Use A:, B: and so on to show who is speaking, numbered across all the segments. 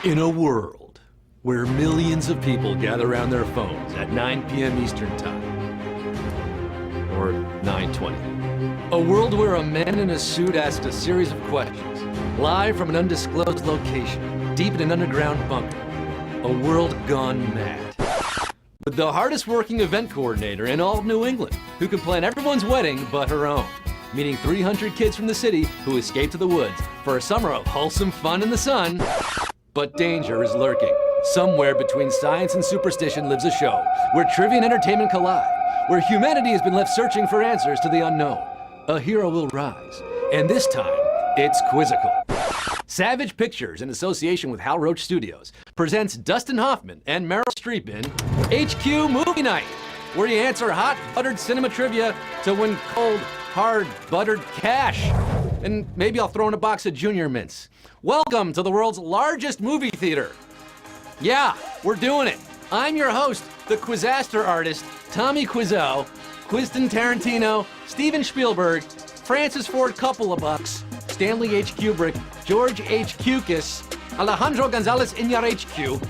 A: In a world where millions of people gather around their phones at 9 p.m. Eastern Time, or 9:20. A world where a man in a suit asks a series of questions, live from an undisclosed location, deep in an underground bunker. A world gone mad. With the hardest working event coordinator in all of New England, who can plan everyone's wedding but her own. Meeting 300 kids from the city who escaped to the woods for a summer of wholesome fun in the sun. But danger is lurking. Somewhere between science and superstition lives a show where trivia and entertainment collide, where humanity has been left searching for answers to the unknown. A hero will rise, and this time, it's quizzical. Savage Pictures, in association with Hal Roach Studios, presents Dustin Hoffman and Meryl Streep in HQ Movie Night, where you answer hot, buttered cinema trivia to win cold, hard, buttered cash. And maybe I'll throw in a box of Junior Mints. Welcome to the world's largest movie theater. Yeah, we're doing it. I'm your host, the Quizaster artist, Tommy Quizzo, Quiston Tarantino, Steven Spielberg, Francis Ford Coppola Bucks, Stanley H. Kubrick, George H. Cukis, Alejandro Gonzalez Iñárritu,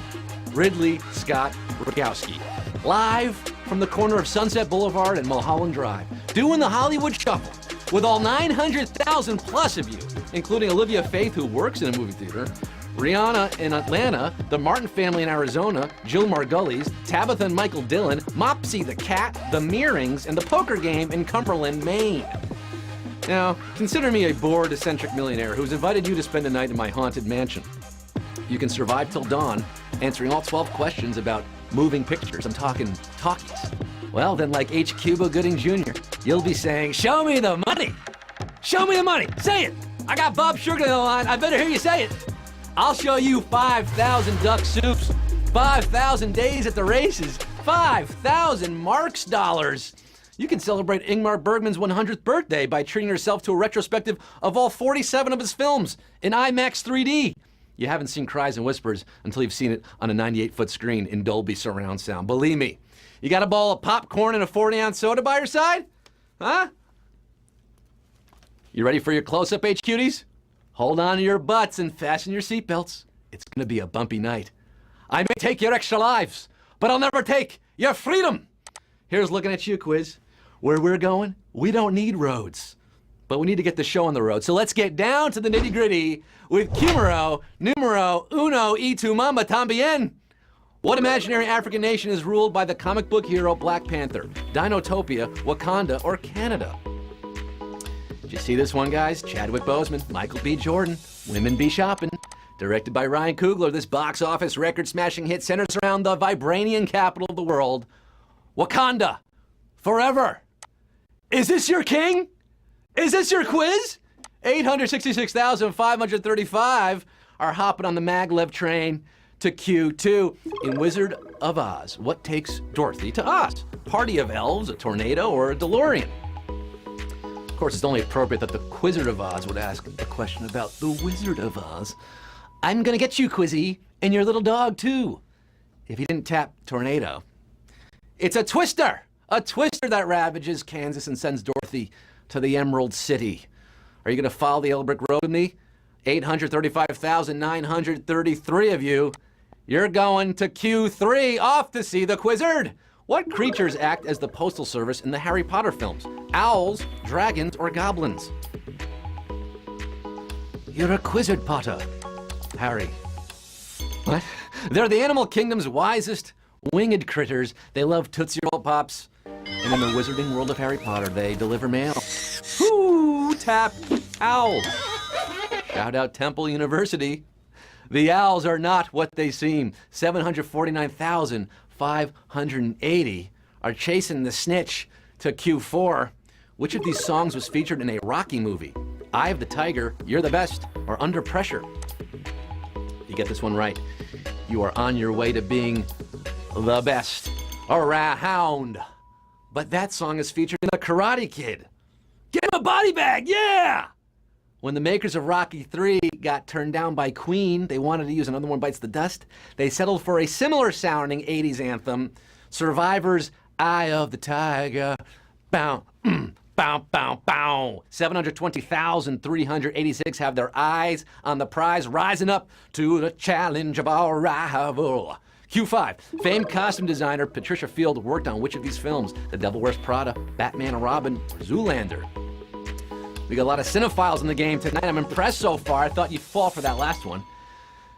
A: Ridley Scott Rogowski. Live from the corner of Sunset Boulevard and Mulholland Drive, doing the Hollywood Shuffle, with all 900,000 plus of you, including Olivia Faith, who works in a movie theater, Rihanna in Atlanta, the Martin family in Arizona, Jill Margulies, Tabitha and Michael Dillon, Mopsy the cat, the Mearings, and the poker game in Cumberland, Maine. Now, consider me a bored, eccentric millionaire who's invited you to spend a night in my haunted mansion. You can survive till dawn, answering all 12 questions about moving pictures. I'm talking talkies. Well, then, like H. Cuba Gooding Jr., you'll be saying, "Show me the money! Show me the money! Say it! I got Bob Sugar on the line. I better hear you say it. I'll show you 5,000 duck soups, 5,000 days at the races, 5,000 Marx dollars. You can celebrate Ingmar Bergman's 100th birthday by treating yourself to a retrospective of all 47 of his films in IMAX 3D. You haven't seen Cries and Whispers until you've seen it on a 98-foot screen in Dolby surround sound. Believe me. You got a bowl of popcorn and a 40-ounce soda by your side? Huh? You ready for your close-up, H-Cuties? Hold on to your butts and fasten your seatbelts. It's gonna be a bumpy night. I may take your extra lives, but I'll never take your freedom. Here's looking at you, quiz. Where we're going, we don't need roads, but we need to get the show on the road. So let's get down to the nitty-gritty with Cumero, numero uno y tu mama tambien. What imaginary African nation is ruled by the comic book hero Black Panther? Dinotopia, Wakanda, or Canada? Did you see this one, guys? Chadwick Boseman, Michael B. Jordan, Women Be Shopping. Directed by Ryan Coogler, this box office record-smashing hit centers around the vibranian capital of the world, Wakanda, forever. Is this your king? Is this your quiz? 866,535 are hopping on the maglev train to Q2. In Wizard of Oz, what takes Dorothy to Oz? Party of elves, a tornado, or a DeLorean? Of course, it's only appropriate that the Quizzard of Oz would ask a question about the Wizard of Oz. I'm gonna get you, Quizzy, and your little dog, too, if you didn't tap tornado. It's a twister that ravages Kansas and sends Dorothy to the Emerald City. Are you gonna follow the yellow brick road with me? 835,933 of you. You're going to Q3, off to see the Quizzard. What creatures act as the postal service in the Harry Potter films? Owls, dragons, or goblins? You're a Quizzard, Potter. Harry. What? They're the animal kingdom's wisest winged critters. They love Tootsie Roll Pops. And in the wizarding world of Harry Potter, they deliver mail. Whoo, tap owls. Shout out Temple University. The owls are not what they seem. 749,580 are chasing the snitch to Q4. Which of these songs was featured in a Rocky movie? Eye of the Tiger, You're the Best, or Under Pressure? You get this one right, you are on your way to being the best around. But that song is featured in The Karate Kid. Get him a body bag, yeah! When the makers of Rocky III got turned down by Queen, they wanted to use Another One Bites the Dust. They settled for a similar sounding 80s anthem, Survivor's Eye of the Tiger. Bow, Bow, bow, bow. 720,386 have their eyes on the prize, rising up to the challenge of our rival. Q5. Famed costume designer Patricia Field worked on which of these films? The Devil Wears Prada, Batman and Robin, or Zoolander? We got a lot of cinephiles in the game tonight. I'm impressed so far. I thought you'd fall for that last one.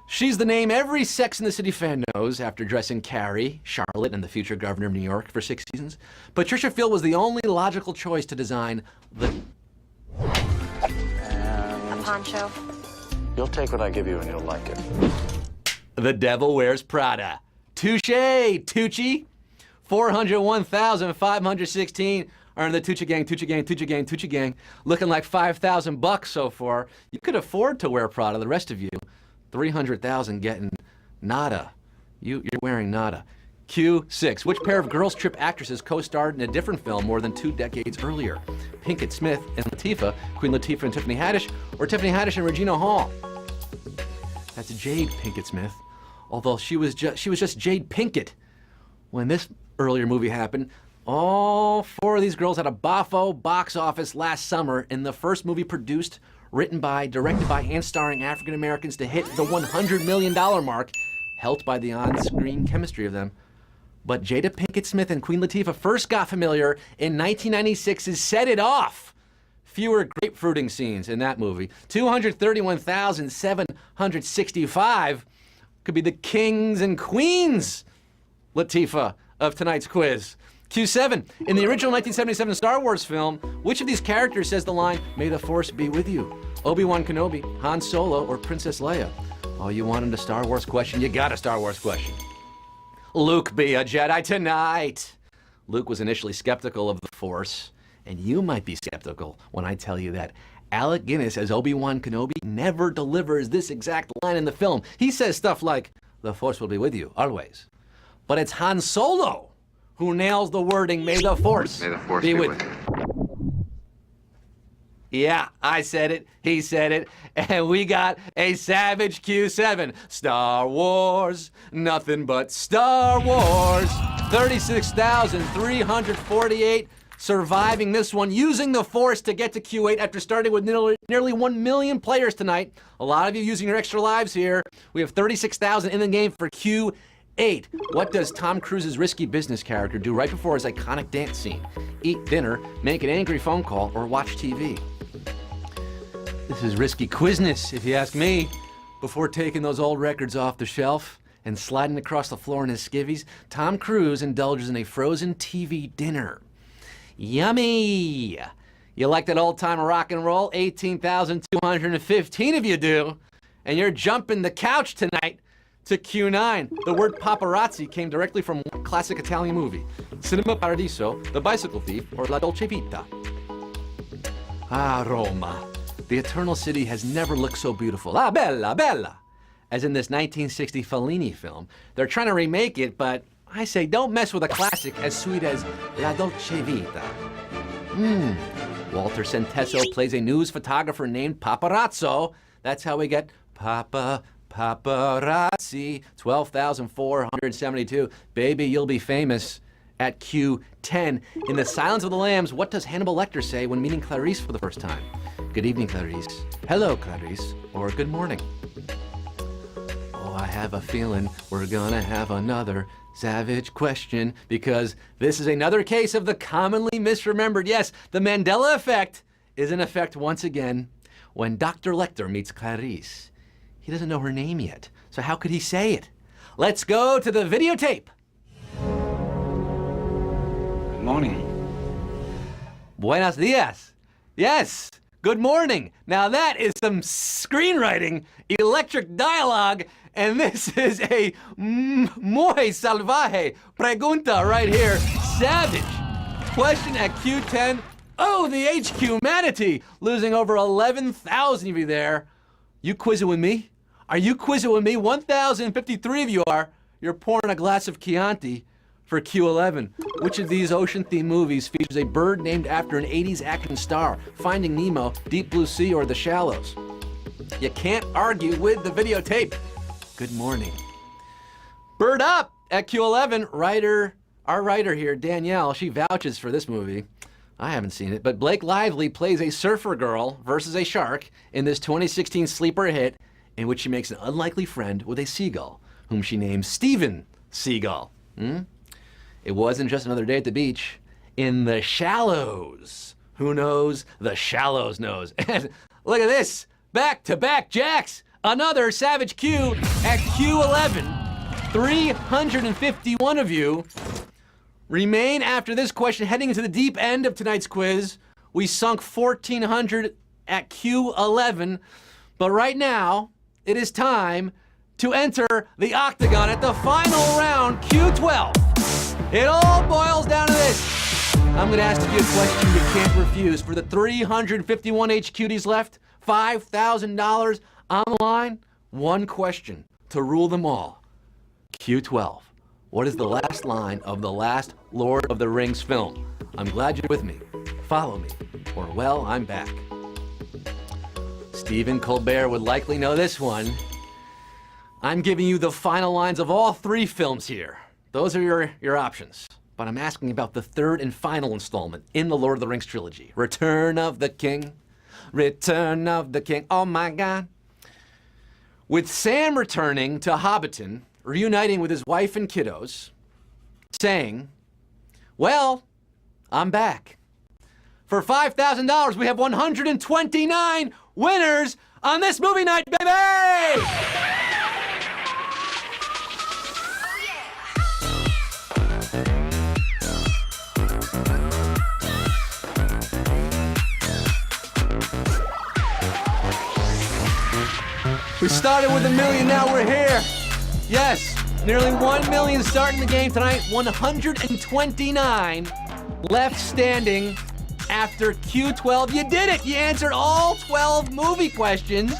A: She's the name every Sex and the City fan knows after dressing Carrie, Charlotte, and the future governor of New York for 6 seasons. Patricia Field was the only logical choice to design the...
B: A poncho.
C: You'll take what I give you and you'll like it.
A: The Devil Wears Prada. Touche, Tucci. 401,516 are in the Tucci gang, Tucci gang, Tucci gang, Tucci gang. Looking like $5,000 so far. You could afford to wear Prada, the rest of you. 300,000 getting nada. You're wearing nada. Q6. Which pair of Girls Trip actresses co-starred in a different film more than 2 decades earlier? Pinkett Smith and Latifah, Queen Latifah and Tiffany Haddish, or Tiffany Haddish and Regina Hall? That's Jade Pinkett Smith. Although she was just Jade Pinkett when this earlier movie happened. All 4 of these girls had a boffo box office last summer in the first movie produced, written by, directed by, and starring African Americans to hit the $100 million mark, helped by the on-screen chemistry of them. But Jada Pinkett Smith and Queen Latifah first got familiar in 1996's Set It Off. Fewer grapefruiting scenes in that movie. 231,765 could be the kings and queens, Latifah, of tonight's quiz. Q7. In the original 1977 Star Wars film, which of these characters says the line, "May the Force be with you"? Obi-Wan Kenobi, Han Solo, or Princess Leia? Oh, you wanted a Star Wars question? You got a Star Wars question. Luke be a Jedi tonight. Luke was initially skeptical of the Force, and you might be skeptical when I tell you that Alec Guinness as Obi-Wan Kenobi never delivers this exact line in the film. He says stuff like, "The Force will be with you, always." But it's Han Solo who nails the wording, "May the Force, be with you." Yeah, I said it, he said it, and we got a savage Q7. Star Wars, nothing but Star Wars. 36,348 surviving this one, using the Force to get to Q8 after starting with nearly 1 million players tonight. A lot of you using your extra lives here. We have 36,000 in the game for Q8. What does Tom Cruise's risky business character do right before his iconic dance scene? Eat dinner, make an angry phone call, or watch TV? This is risky quizness, if you ask me. Before taking those old records off the shelf and sliding across the floor in his skivvies, Tom Cruise indulges in a frozen TV dinner. Yummy! You like that old-time rock and roll? 18,215 of you do. And you're jumping the couch tonight to Q9. The word paparazzi came directly from one classic Italian movie, Cinema Paradiso, The Bicycle Thief, or La Dolce Vita. Ah, Roma. The Eternal City has never looked so beautiful. Ah, bella, bella. As in this 1960 Fellini film. They're trying to remake it, but I say don't mess with a classic as sweet as La Dolce Vita. Walter Centesso plays a news photographer named Paparazzo. That's how we get paparazzi. 12,472. Baby, you'll be famous. At Q10, in The Silence of the Lambs, what does Hannibal Lecter say when meeting Clarice for the first time? Good evening, Clarice. Hello, Clarice. Or good morning. Oh, I have a feeling we're gonna have another savage question, because this is another case of the commonly misremembered. Yes, the Mandela effect is in effect once again. When Dr. Lecter meets Clarice, he doesn't know her name yet, so how could he say it? Let's go to the videotape.
C: Good morning.
A: Buenos dias. Yes, good morning. Now that is some screenwriting, electric dialogue, and this is a muy salvaje pregunta right here. Savage. Question at Q10. Oh, the HQ Manatee, losing over 11,000 of you there. You quizzing with me? Are you quizzing with me? 1,053 of you are. You're pouring a glass of Chianti. For Q11, which of these ocean-themed movies features a bird named after an 80s action star? Finding Nemo, Deep Blue Sea, or The Shallows? You can't argue with the videotape. Good morning. Bird up at Q11. Our writer here, Danielle, she vouches for this movie. I haven't seen it, but Blake Lively plays a surfer girl versus a shark in this 2016 sleeper hit in which she makes an unlikely friend with a seagull, whom she names Steven Seagull. It wasn't just another day at the beach. In the shallows. Who knows? The shallows knows. And look at this. Back-to-back jacks. Another Savage Q at Q11. 351 of you remain after this question, heading into the deep end of tonight's quiz. We sunk 1,400 at Q11, but right now, it is time to enter the octagon at the final round, Q12. It all boils down to this. I'm gonna ask you a question you can't refuse. For the 351 HQDs left, $5,000 on the line, one question to rule them all. Q12. What is the last line of the last Lord of the Rings film? I'm glad you're with me. Follow me, or well, I'm back. Stephen Colbert would likely know this one. I'm giving you the final lines of all three films here. Those are your options. But I'm asking about the third and final installment in the Lord of the Rings trilogy. Return of the King. Return of the King. Oh my God. With Sam returning to Hobbiton, reuniting with his wife and kiddos, saying, well, I'm back. For $5,000, we have 129 winners on this movie night, baby! We started with $1 million, now we're here. Yes, nearly 1 million starting the game tonight. 129 left standing after Q12. You did it! You answered all 12 movie questions.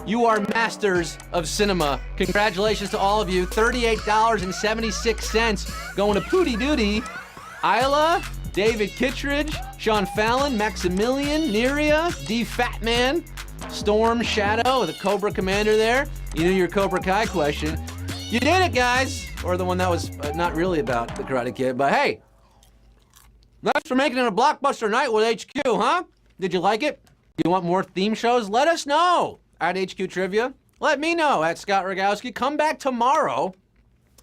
A: You are masters of cinema. Congratulations to all of you. $38.76 going to Pooty Duty, Isla, David Kittredge, Sean Fallon, Maximilian, Neria, D. Fatman, Storm Shadow, the Cobra Commander there. You knew your Cobra Kai question. You did it, guys! Or the one that was not really about the Karate Kid, but hey, thanks for making it a blockbuster night with HQ, huh? Did you like it? Do you want more theme shows? Let us know at HQ Trivia. Let me know at Scott Rogowski. Come back tomorrow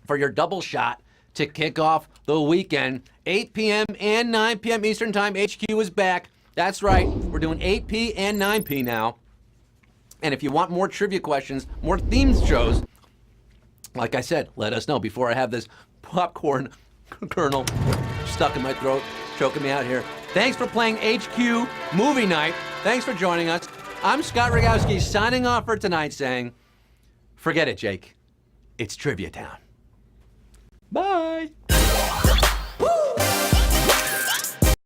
A: for your double shot to kick off the weekend. 8 p.m. and 9 p.m. Eastern Time. HQ is back. That's right. We're doing 8p and 9p now. And if you want more trivia questions, more themed shows, like I said, let us know before I have this popcorn kernel stuck in my throat, choking me out here. Thanks for playing HQ Movie Night. Thanks for joining us. I'm Scott Rogowski signing off for tonight saying, forget it, Jake. It's Trivia Town. Bye.